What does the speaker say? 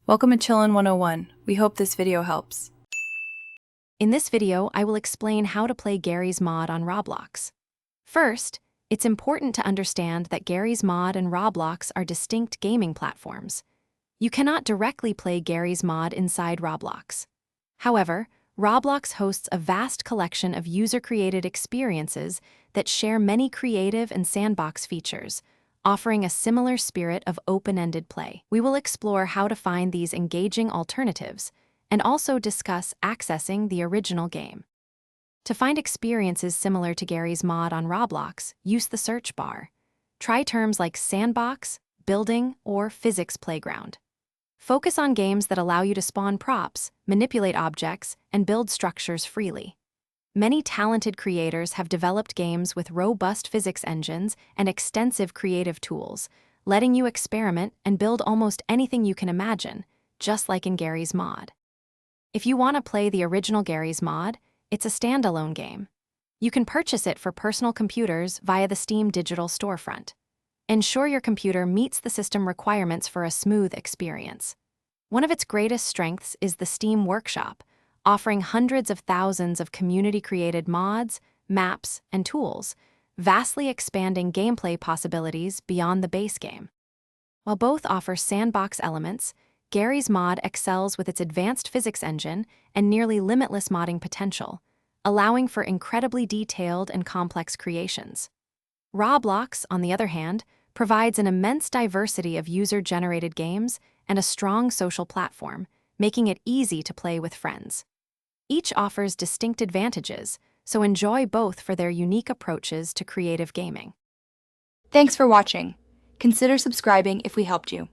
Welcome to Chillin' 101. We hope this video helps. In this video, I will explain how to play Garry's Mod on Roblox. First, it's important to understand that Garry's Mod and Roblox are distinct gaming platforms. You cannot directly play Garry's Mod inside Roblox. However, Roblox hosts a vast collection of user-created experiences that share many creative and sandbox features, offering a similar spirit of open-ended play. We will explore how to find these engaging alternatives and also discuss accessing the original game. To find experiences similar to Garry's Mod on Roblox, use the search bar. Try terms like sandbox, building, or physics playground. Focus on games that allow you to spawn props, manipulate objects, and build structures freely. Many talented creators have developed games with robust physics engines and extensive creative tools, letting you experiment and build almost anything you can imagine, just like in Garry's Mod. If you want to play the original Garry's Mod, it's a standalone game. You can purchase it for personal computers via the Steam digital storefront. Ensure your computer meets the system requirements for a smooth experience. One of its greatest strengths is the Steam Workshop, offering hundreds of thousands of community-created mods, maps, and tools, vastly expanding gameplay possibilities beyond the base game. While both offer sandbox elements, Garry's Mod excels with its advanced physics engine and nearly limitless modding potential, allowing for incredibly detailed and complex creations. Roblox, on the other hand, provides an immense diversity of user-generated games and a strong social platform, making it easy to play with friends. Each offers distinct advantages, so enjoy both for their unique approaches to creative gaming. Thanks for watching. Consider subscribing if we helped you.